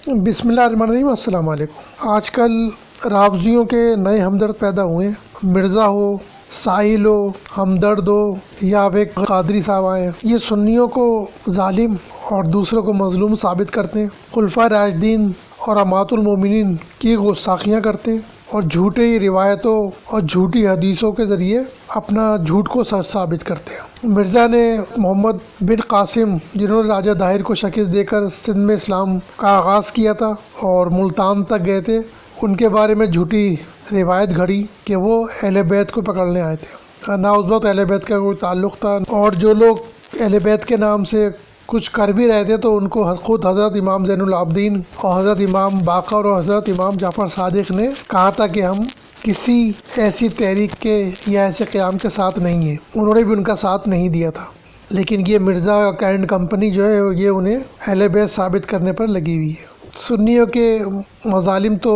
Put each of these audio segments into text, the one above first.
بسم اللہ الرحمن الرحیم۔ السلام علیکم۔ آج کل رافضیوں کے نئے ہمدرد پیدا ہوئے ہیں۔ مرزا ہو، ساحل ہو، ہمدرد ہو، یا اب ایک قادری صاحب آئے ہیں، یہ سنیوں کو ظالم اور دوسروں کو مظلوم ثابت کرتے ہیں، خلفائے راشدین اور امہات المومنین کی گستاخیاں کرتے ہیں، اور جھوٹی روایتوں اور جھوٹی حدیثوں کے ذریعے اپنا جھوٹ کو سچ ثابت کرتے ہیں۔ مرزا نے محمد بن قاسم، جنہوں نے راجہ داہر کو شکست دے کر سندھ میں اسلام کا آغاز کیا تھا اور ملتان تک گئے تھے، ان کے بارے میں جھوٹی روایت گھڑی کہ وہ اہل بیت کو پکڑنے آئے تھے، نہ اس وقت اہل بیت کا کوئی تعلق تھا، اور جو لوگ اہل بیت کے نام سے کچھ کر بھی رہے تھے تو ان کو خود حضرت امام زین العابدین اور حضرت امام باقر اور حضرت امام جعفر صادق نے کہا تھا کہ ہم کسی ایسی تحریک کے یا ایسے قیام کے ساتھ نہیں ہیں، انہوں نے بھی ان کا ساتھ نہیں دیا تھا، لیکن یہ مرزا اینڈ کمپنی جو ہے یہ انہیں اہل بیت ثابت کرنے پر لگی ہوئی ہے۔ سنیوں کے مظالم تو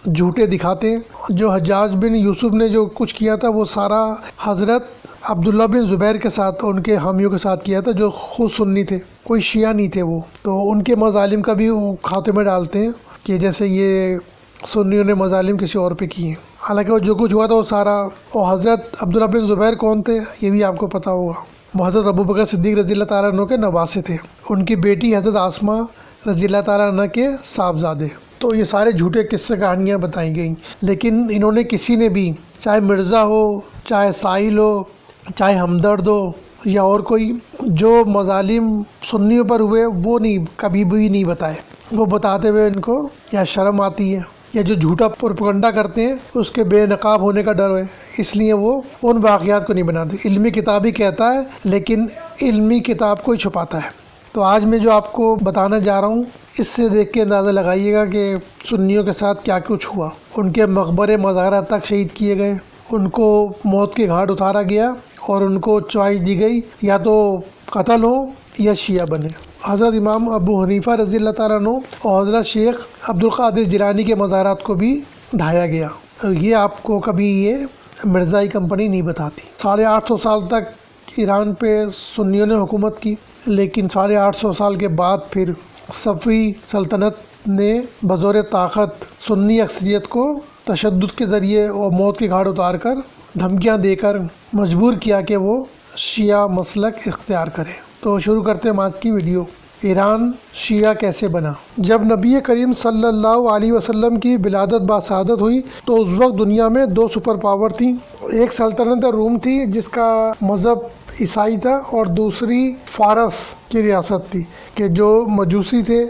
جھوٹے دکھاتے ہیں۔ جو حجاج بن یوسف نے جو کچھ کیا تھا وہ سارا حضرت عبداللہ بن زبیر کے ساتھ اور ان کے حامیوں کے ساتھ کیا تھا، جو خود سنی تھے، کوئی شیعہ نہیں تھے وہ، تو ان کے مظالم کا بھی وہ کھاتے میں ڈالتے ہیں کہ جیسے یہ سنیوں نے مظالم کسی اور پہ کیے ہیں، حالانکہ وہ جو کچھ ہوا تھا وہ سارا، اور حضرت عبداللہ بن زبیر کون تھے یہ بھی آپ کو پتہ ہوگا، وہ حضرت ابوبکر صدیق رضی اللہ تعالیٰ عنہ کے نواسے تھے، ان کی بیٹی حضرت آسمہ رضی اللہ تعالیٰ عنہ کے صاحبزادے۔ تو یہ سارے جھوٹے قصے کہانیاں بتائی گئیں، لیکن انہوں نے کسی نے بھی، چاہے مرزا ہو، چاہے ساحل ہو، چاہے ہمدرد ہو یا اور کوئی، جو مظالم سنیوں پر ہوئے وہ نہیں، کبھی بھی نہیں بتائے۔ وہ بتاتے ہوئے ان کو یا شرم آتی ہے یا جو جھوٹا پروپیگنڈا کرتے ہیں اس کے بے نقاب ہونے کا ڈر ہے، اس لیے وہ ان واقعات کو نہیں بناتے۔ علمی کتاب ہی کہتا ہے لیکن علمی کتاب کو ہی چھپاتا ہے۔ تو آج میں جو آپ کو بتانا جا رہا ہوں اس سے دیکھ کے اندازہ لگائیے گا کہ سنیوں کے ساتھ کیا کچھ ہوا۔ ان کے مقبرے مزارات تک شہید کیے گئے، ان کو موت کے گھاٹ اتارا گیا اور ان کو چوائس دی گئی یا تو قتل ہو یا شیعہ بنے۔ حضرت امام ابو حنیفہ رضی اللہ تعالیٰ عنہ اور حضرت شیخ عبد القادر جیلانی کے مزارات کو بھی ڈھایا گیا۔ یہ آپ کو کبھی یہ مرزائی کمپنی نہیں بتاتی۔ 850 سال تک ایران پہ سنیوں نے حکومت کی، لیکن 850 سال کے بعد پھر صفوی سلطنت نے بزور طاقت سنی اکثریت کو تشدد کے ذریعے اور موت کے گھاٹ اتار کر دھمکیاں دے کر مجبور کیا کہ وہ شیعہ مسلک اختیار کرے۔ تو شروع کرتے ہیں آج کی ویڈیو۔ ایران شیعہ کیسے بنا؟ جب نبی کریم صلی اللہ علیہ وسلم کی ولادت باسعادت ہوئی تو اس وقت دنیا میں 2 سپر پاور تھیں۔ ایک سلطنت روم تھی جس کا مذہب عیسائی تھا، اور دوسری فارس کی ریاست تھی کہ جو مجوسی تھے،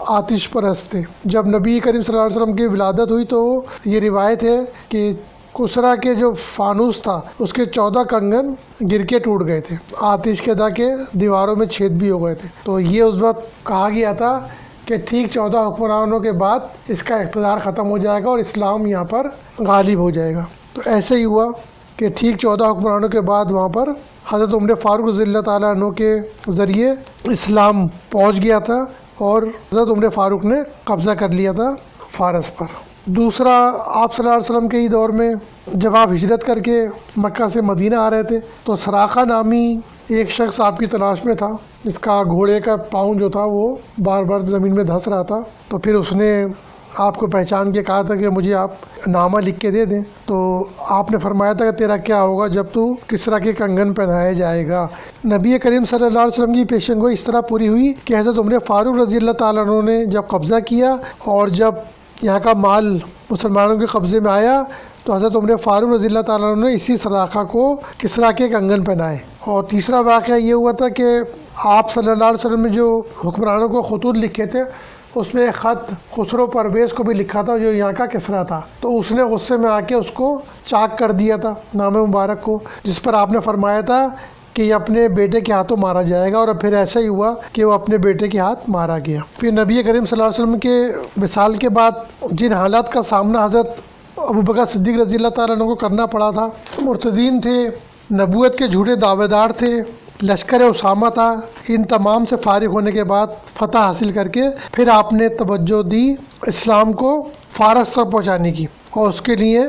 آتش پرست تھے۔ جب نبی کریم صلی اللہ علیہ وسلم کی ولادت ہوئی تو یہ روایت ہے کہ کسرا کے جو فانوس تھا اس کے 14 کنگن گر کے ٹوٹ گئے تھے، آتش کے دا کے دیواروں میں چھید بھی ہو گئے تھے۔ تو یہ اس وقت کہا گیا تھا کہ ٹھیک 14 حکمرانوں کے بعد اس کا اقتدار ختم ہو جائے گا اور اسلام یہاں پر غالب ہو جائے گا۔ تو ایسے ہی ہوا کہ ٹھیک 14 حکمرانوں کے بعد وہاں پر حضرت عمر فاروق رضی اللہ تعالیٰ عنہ کے ذریعے اسلام پہنچ گیا تھا اور حضرت عمر فاروق نے قبضہ کر لیا تھا فارس پر۔ دوسرا، آپ صلی اللہ علیہ وسلم کے ہی دور میں جب آپ ہجرت کر کے مکہ سے مدینہ آ رہے تھے تو سراقہ نامی ایک شخص آپ کی تلاش میں تھا، جس کا گھوڑے کا پاؤں جو تھا وہ بار بار زمین میں دھس رہا تھا۔ تو پھر اس نے آپ کو پہچان کے کہا تھا کہ مجھے آپ نامہ لکھ کے دے دیں۔ تو آپ نے فرمایا تھا کہ تیرا کیا ہوگا جب تو کسریٰ کے کنگن پہنایا جائے گا۔ نبی کریم صلی اللہ علیہ وسلم کی پیشن گوئی اس طرح پوری ہوئی کہ حضرت عمر فاروق رضی اللہ تعالیٰ عنہ نے جب قبضہ کیا اور جب یہاں کا مال مسلمانوں کے قبضے میں آیا تو حضرت عمر فاروق رضی اللہ تعالیٰ عنہ نے اسی سراقہ کو کسریٰ کے کنگن پہنائے۔ اور تیسرا واقعہ یہ ہوا تھا کہ آپ صلی اللہ علیہ وسلم نے جو حکمرانوں کو خطوط لکھے تھے اس میں ایک خط خسرو پرویز کو بھی لکھا تھا جو یہاں کا کسریٰ تھا، تو اس نے غصے میں آ کے اس کو چاک کر دیا تھا نام مبارک کو، جس پر آپ نے فرمایا تھا کہ یہ اپنے بیٹے کے ہاتھوں مارا جائے گا، اور پھر ایسا ہی ہوا کہ وہ اپنے بیٹے کے ہاتھ مارا گیا۔ پھر نبی کریم صلی اللہ علیہ وسلم کے وصال کے بعد جن حالات کا سامنا حضرت ابوبکر صدیق رضی اللہ تعالیٰ عنہ کو کرنا پڑا تھا، مرتدین تھے، نبوت کے جھوٹے دعوے دار تھے، لشکر اسامہ تھا، ان تمام سے فارغ ہونے کے بعد فتح حاصل کر کے پھر آپ نے توجہ دی اسلام کو فارس تک پہنچانے کی، اور اس کے لیے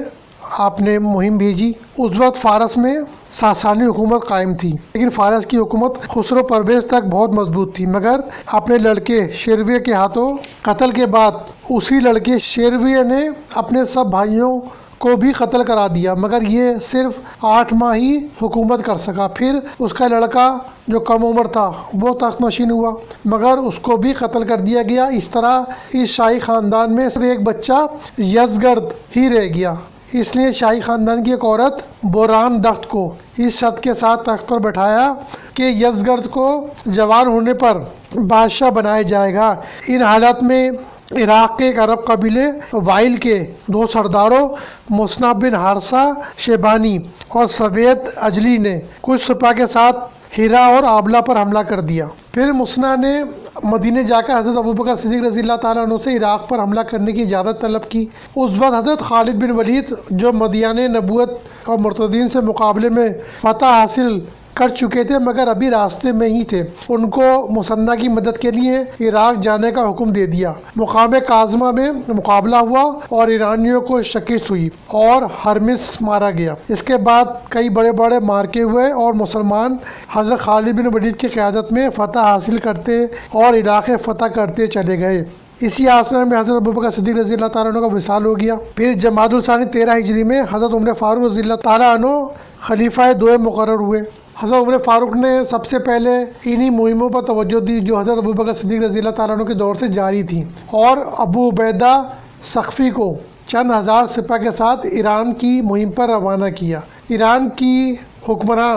آپ نے مہم بھیجی۔ اس وقت فارس میں ساسانی حکومت قائم تھی، لیکن فارس کی حکومت خسرو پرویز تک بہت مضبوط تھی، مگر اپنے لڑکے شیرویہ کے ہاتھوں قتل کے بعد اسی لڑکے شیرویہ نے اپنے سب بھائیوں کو بھی قتل کرا دیا، مگر یہ صرف 8 ماہ ہی حکومت کر سکا۔ پھر اس کا لڑکا جو کم عمر تھا وہ تخت نشین ہوا، مگر اس کو بھی قتل کر دیا گیا۔ اس طرح اس شاہی خاندان میں صرف ایک بچہ یزگرد ہی رہ گیا۔ اس لیے شاہی خاندان کی ایک عورت بوران دخت کو اس شرط کے ساتھ تخت پر بٹھایا کہ یزگرد کو جوان ہونے پر بادشاہ بنایا جائے گا۔ ان حالات میں عراق کے ایک عرب قبیلے وائل کے 2 سرداروں مصنف بن حارثہ شیبانی اور سوید اجلی نے کچھ سپاہ کے ساتھ ہیرا اور آبلا پر حملہ کر دیا۔ پھر مصنع نے مدینے جا کر حضرت ابوبکر صدیق رضی اللہ تعالیٰ عنہ سے عراق پر حملہ کرنے کی اجازت طلب کی۔ اس وقت حضرت خالد بن ولید جو مدیان نبوت اور مرتدین سے مقابلے میں فتح حاصل کر چکے تھے مگر ابھی راستے میں ہی تھے، ان کو مصنع کی مدد کے لیے عراق جانے کا حکم دے دیا۔ مقام کاظمہ میں مقابلہ ہوا اور ایرانیوں کو شکست ہوئی اور ہرمس مارا گیا۔ اس کے بعد کئی بڑے بڑے مارکے ہوئے اور مسلمان حضرت خالد بن ولید کی قیادت میں فتح حاصل کرتے اور عراق فتح کرتے چلے گئے۔ اسی آسنا میں حضرت ابوبکر صدیق رضی اللہ تعالیٰ عنہ کا وصال ہو گیا۔ پھر جمادی الثانی 13 ہجری میں حضرت عمر فاروق رضی اللہ تعالیٰ عنہ خلیفہ دوئم مقرر ہوئے۔ حضرت عمر فاروق نے سب سے پہلے انہی مہموں پر توجہ دی جو حضرت ابوبکر صدیق رضی اللہ تعالیٰ عنہ کے دور سے جاری تھیں، اور ابو عبیدہ ثقفی کو چند ہزار سپاہ کے ساتھ ایران کی مہم پر روانہ کیا۔ ایران کی حکمراں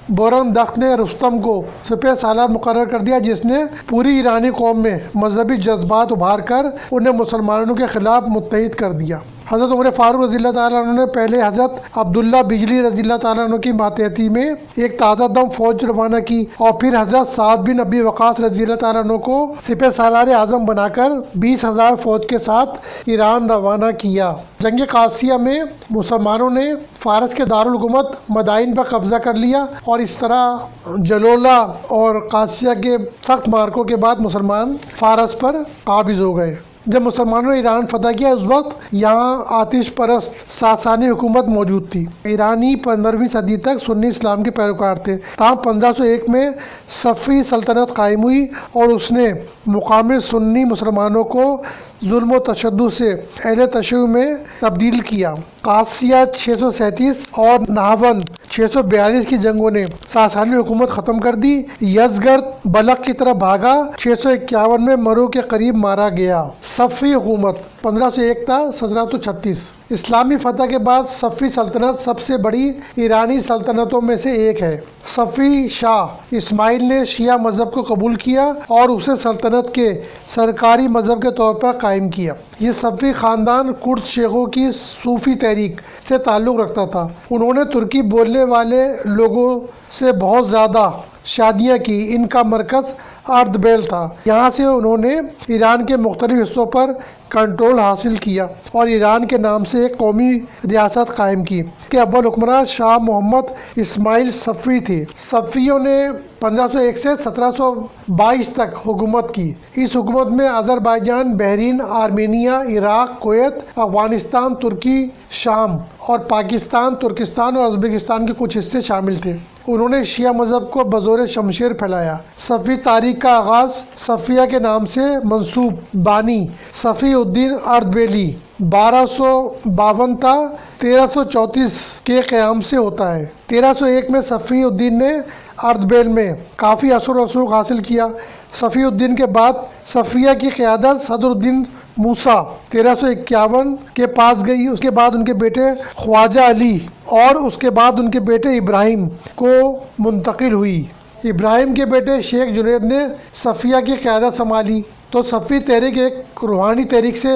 بوران دخت نے رستم کو سپہ سالار مقرر کر دیا، جس نے پوری ایرانی قوم میں مذہبی جذبات ابھار کر انہیں مسلمانوں کے خلاف متحد کر دیا۔ حضرت عمر فاروق رضی اللہ تعالیٰ عنہ نے پہلے حضرت عبداللہ بجلی رضی اللہ تعالیٰ عنہ کی ماتحتی میں ایک تازہ دم فوج روانہ کی، اور پھر حضرت سعد بن ابی وقاص رضی اللہ تعالیٰ عنہ کو سپہ سالار اعظم بنا کر 20,000 فوج کے ساتھ ایران روانہ کیا۔ جنگ قادسیہ میں مسلمانوں نے فارس کے دارالحکومت مدائن پر قبضہ کر لیا، اور اس طرح جلولہ اور قادسیہ کے سخت مارکوں کے بعد مسلمان فارس پر قابض ہو گئے۔ جب مسلمانوں نے ایران فتح کیا اس وقت یہاں آتش پرست ساسانی حکومت موجود تھی۔ ایرانی 15ویں صدی تک سنی اسلام کے پیروکار تھے، تاہم 1501 میں صفوی سلطنت قائم ہوئی اور اس نے مقامی سنی مسلمانوں کو ظلم و تشدد سے اہل تشیع میں تبدیل کیا۔ قادسیہ 637 اور نہاون 642 کی جنگوں نے ساسانی حکومت ختم کر دی۔ یزگرد بلخ کی طرف بھاگا، 651 میں مرو کے قریب مارا گیا۔ صفوی حکومت 1501 تا 1736۔ اسلامی فتح کے بعد صفوی سلطنت سب سے بڑی ایرانی سلطنتوں میں سے ایک ہے۔ صفوی شاہ اسماعیل نے شیعہ مذہب کو قبول کیا اور اسے سلطنت کے سرکاری مذہب کے طور پر قائم کیا۔ یہ صفوی خاندان کرد شیخوں کی صوفی تحریک سے تعلق رکھتا تھا۔ انہوں نے ترکی بولنے والے لوگوں سے بہت زیادہ شادیاں کی۔ ان کا مرکز اردبیل تھا۔ یہاں سے انہوں نے ایران کے مختلف حصوں پر کنٹرول حاصل کیا اور ایران کے نام سے ایک قومی ریاست قائم کی۔ اس کے اول حکمراں شاہ محمد اسماعیل صفوی تھے۔ صفویوں نے 1501 سے 1722 تک حکومت کی۔ اس حکومت میں آذربائیجان، بحرین، آرمینیا، عراق، کویت، افغانستان، ترکی، شام اور پاکستان، ترکستان اور ازبکستان کے کچھ حصے شامل تھے۔ انہوں نے شیعہ مذہب کو بزور شمشیر پھیلایا۔ صفوی تاریخ کا آغاز صفیہ کے نام سے منسوب بانی صفی الدین اردبیلی 1252 تا 1334 کے قیام سے ہوتا ہے۔ 1301 میں صفی الدین نے اردبیل میں کافی اثر و رسوخ حاصل کیا۔ صفی الدین کے بعد صفیہ کی قیادت صدر الدین موسیٰ 1351 کے پاس گئی۔ اس کے بعد ان کے بیٹے خواجہ علی اور اس کے بعد ان کے بیٹے ابراہیم کو منتقل ہوئی۔ ابراہیم کے بیٹے شیخ جنید نے صفیہ کی قیادت سنبھالی تو صفوی تحریک ایک روحانی تحریک سے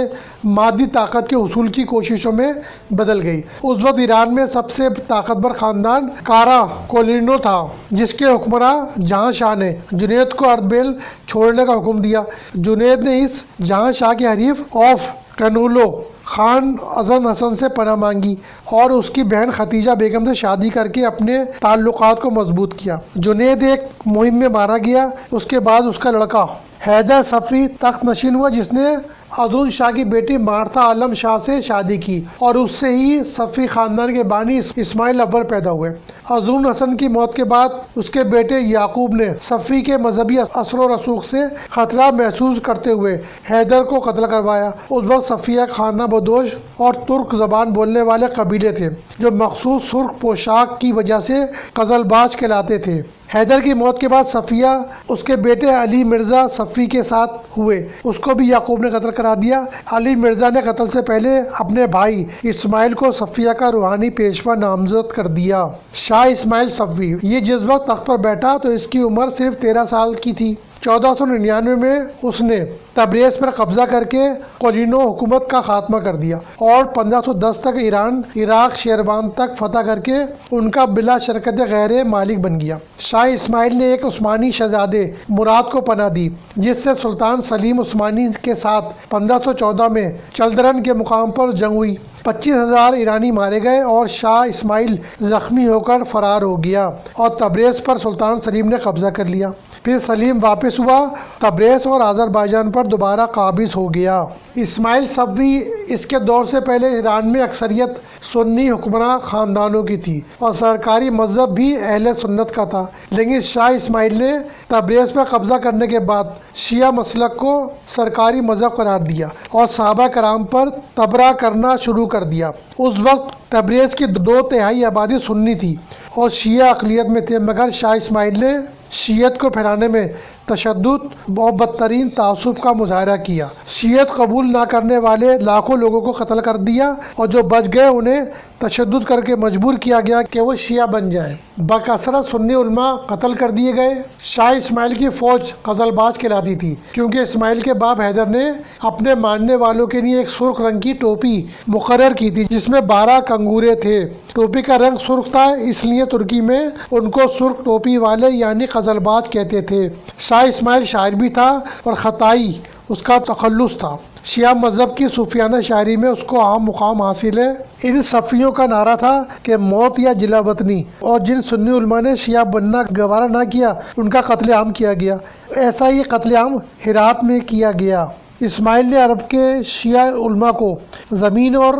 مادی طاقت کے حصول کی کوششوں میں بدل گئی۔ اس وقت ایران میں سب سے طاقتور خاندان کارا کولینو تھا، جس کے حکمراں جہاں شاہ نے جنید کو اردبیل چھوڑنے کا حکم دیا۔ جنید نے اس جہاں شاہ کے حریف آف کنولو خان ازن حسن سے پناہ مانگی اور اس کی بہن ختیجہ بیگم سے شادی کر کے اپنے تعلقات کو مضبوط کیا۔ جنید ایک مہم میں مارا گیا۔ اس کے بعد اس کا لڑکا حیدر صفوی تخت نشین ہوا، جس نے ازون شاہ کی بیٹی مارتھا عالم شاہ سے شادی کی اور اس سے ہی صفی خاندان کے بانی اسماعیل اول پیدا ہوئے۔ ازون حسن کی موت کے بعد اس کے بیٹے یعقوب نے صفی کے مذہبی اثر و رسوخ سے خطرہ محسوس کرتے ہوئے حیدر کو قتل کروایا۔ اس وقت صفیہ خانہ بدوش اور ترک زبان بولنے والے قبیلے تھے جو مخصوص سرخ پوشاک کی وجہ سے قزلباش کہلاتے تھے۔ حیدر کی موت کے بعد صفیہ اس کے بیٹے علی مرزا صفی کے ساتھ ہوئے، اس کو بھی یعقوب نے قتل کرا دیا۔ علی مرزا نے قتل سے پہلے اپنے بھائی اسماعیل کو صفیہ کا روحانی پیشوا نامزد کر دیا۔ شاہ اسماعیل صفوی، یہ جس وقت تخت پر بیٹھا تو اس کی عمر صرف 13 سال کی تھی۔ 1499 میں اس نے تبریز پر قبضہ کر کے قولینو حکومت کا خاتمہ کر دیا اور 1510 تک ایران، عراق، شیروان تک فتح کر کے ان کا بلا شرکت غیر مالک بن گیا۔ شاہ اسماعیل نے ایک عثمانی شہزادے مراد کو پناہ دی جس سے سلطان سلیم عثمانی کے ساتھ 1514 میں چلدرن کے مقام پر جنگ ہوئی۔ 25,000 ایرانی مارے گئے اور شاہ اسماعیل زخمی ہو کر فرار ہو گیا اور تبریز پر سلطان سلیم نے قبضہ کر لیا۔ پھر سلیم واپس ہوا، تبریز اور آذربائیجان پر دوبارہ قابض ہو گیا۔ اسماعیل صفوی، اس کے دور سے پہلے ایران میں اکثریت سنی حکمراں خاندانوں کی تھی اور سرکاری مذہب بھی اہل سنت کا تھا، لیکن شاہ اسماعیل نے تبریز پر قبضہ کرنے کے بعد شیعہ مسلک کو سرکاری مذہب قرار دیا اور صحابہ کرام پر تبرہ کرنا شروع کر دیا۔ اس وقت تبریز کی 2/3 آبادی سنی تھی اور شیعہ اقلیت میں تھے، مگر شاہ اسماعیل نے شیعت کو پھیلانے میں تشدد اور بدترین تعصب کا مظاہرہ کیا۔ شیعت قبول نہ کرنے والے لاکھوں لوگوں کو قتل کر دیا اور جو بچ گئے انہیں تشدد کر کے مجبور کیا گیا کہ وہ شیعہ بن جائیں۔ بکثرت سنی علماء قتل کر دیے گئے۔ شاہ اسماعیل کی فوج قزلباش کہلاتی تھی کیونکہ اسماعیل کے باپ حیدر نے اپنے ماننے والوں کے لیے ایک سرخ رنگ کی ٹوپی مقرر کی تھی جس میں 12 کنگورے تھے۔ ٹوپی کا رنگ سرخ تھا، اس لیے ترکی میں ان کو سرخ ٹوپی والے یعنی قزلباش کہتے تھے۔ شاہ اسماعیل شاعر بھی تھا اور خطائی اس کا تخلص تھا۔ شیعہ مذہب کی صوفیانہ شاعری میں اس کو عام مقام حاصل ہے۔ ان صفیوں کا نعرہ تھا کہ موت یا جلا وطنی، اور جن سنی علماء نے شیعہ بننا گوارا نہ کیا ان کا قتل عام کیا گیا۔ ایسا ہی قتل عام ہرات میں کیا گیا۔ اسماعیل نے عرب کے شیعہ علماء کو زمین اور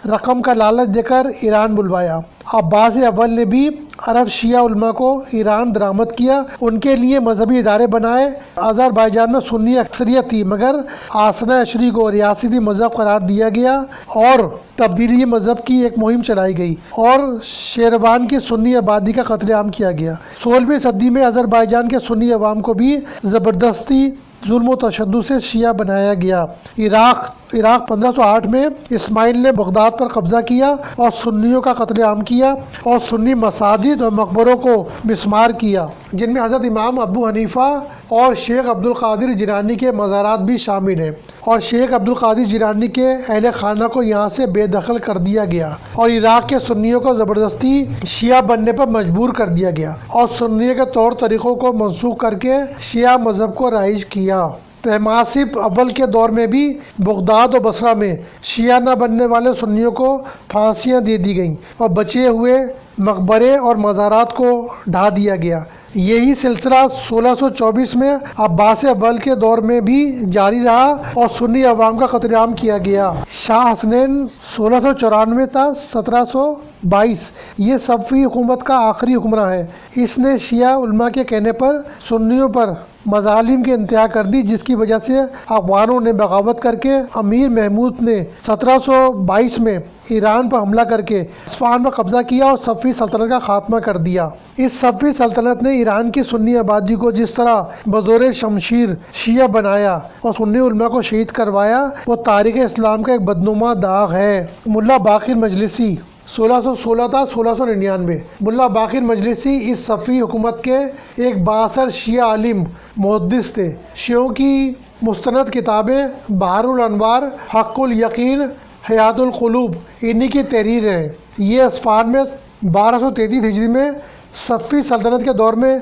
رقم کا لالچ دے کر ایران بلوایا۔ عباس اول نے بھی عرب شیعہ علماء کو ایران درآمد کیا، ان کے لیے مذہبی ادارے بنائے۔ آذربائیجان میں سنی اکثریت تھی مگر آسنا عشری کو ریاستی مذہب قرار دیا گیا اور تبدیلی مذہب کی ایک مہم چلائی گئی اور شیروان کی سنی آبادی کا قتل عام کیا گیا۔ 16ویں صدی میں آذربائیجان کے سنی عوام کو بھی زبردستی ظلم و تشدد سے شیعہ بنایا گیا۔ عراق 1508 میں اسماعیل نے بغداد پر قبضہ کیا اور سنیوں کا قتل عام کیا اور سنی مساجد اور مقبروں کو مسمار کیا، جن میں حضرت امام ابو حنیفہ اور شیخ عبدالقادر جیلانی کے مزارات بھی شامل ہیں، اور شیخ عبدالقادر جیلانی کے اہل خانہ کو یہاں سے بے دخل کر دیا گیا اور عراق کے سنیوں کو زبردستی شیعہ بننے پر مجبور کر دیا گیا اور سنیوں کے طور طریقوں کو منسوخ کر کے شیعہ مذہب کو رائج کیا۔ طہماسپ اول کے دور میں بھی بغداد و بصرہ میں شیعہ نہ بننے والے سنیوں کو پھانسیاں دے دی گئیں اور بچے ہوئے مقبرے اور مزارات کو ڈھا دیا گیا۔ یہی سلسلہ 1624 میں عباس اول کے دور میں بھی جاری رہا اور سنی عوام کا قتل عام کیا گیا۔ شاہ حسنین 1694 تا 1722 یہ صفوی حکومت کا آخری حکمراں ہے۔ اس نے شیعہ علماء کے کہنے پر سنیوں پر مظالم کی انتہا کر دی، جس کی وجہ سے افغانوں نے بغاوت کر کے امیر محمود نے 1722 میں ایران پر حملہ کر کے اصفہان پر قبضہ کیا اور صفوی سلطنت کا خاتمہ کر دیا۔ اس صفوی سلطنت نے ایران کی سنی آبادی کو جس طرح بزور شمشیر شیعہ بنایا اور سنی علماء کو شہید کروایا، وہ تاریخ اسلام کا ایک بدنما داغ ہے۔ ملا باقر مجلسی 1616 تا 1699 ملا باقر مجلسی اس صفوی حکومت کے ایک بااثر شیعہ عالم محدث تھے۔ شیعوں کی مستند کتابیں بحر الانوار، حق الیقین، حیات القلوب انہی کی تحریر ہے۔ یہ اصفہان میں 1233 ہجری میں صفوی سلطنت کے دور میں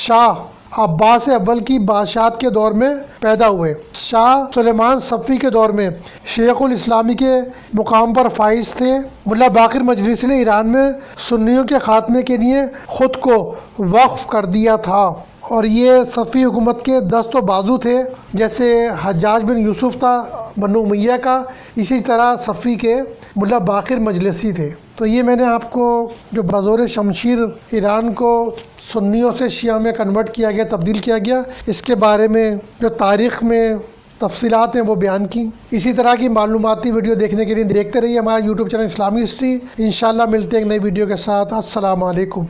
شاہ عباس اول کی بادشاہت کے دور میں پیدا ہوئے۔ شاہ سلیمان صفوی کے دور میں شیخ الاسلامی کے مقام پر فائز تھے۔ ملا باقر مجلسی نے ایران میں سنیوں کے خاتمے کے لیے خود کو وقف کر دیا تھا اور یہ صفی حکومت کے دست و بازو تھے، جیسے حجاج بن یوسف تھا بنو امیہ کا، اسی طرح صفی کے ملا باقر مجلسی تھے۔ تو یہ میں نے آپ کو جو بزور شمشیر ایران کو سنیوں سے شیعہ میں کنورٹ کیا گیا، تبدیل کیا گیا، اس کے بارے میں جو تاریخ میں تفصیلات ہیں وہ بیان کی۔ اسی طرح کی معلوماتی ویڈیو دیکھنے کے لیے دیکھتے رہیے ہمارا یوٹیوب چینل اسلامی ہسٹری۔ انشاءاللہ ملتے ہیں ایک نئی ویڈیو کے ساتھ۔ السلام علیکم۔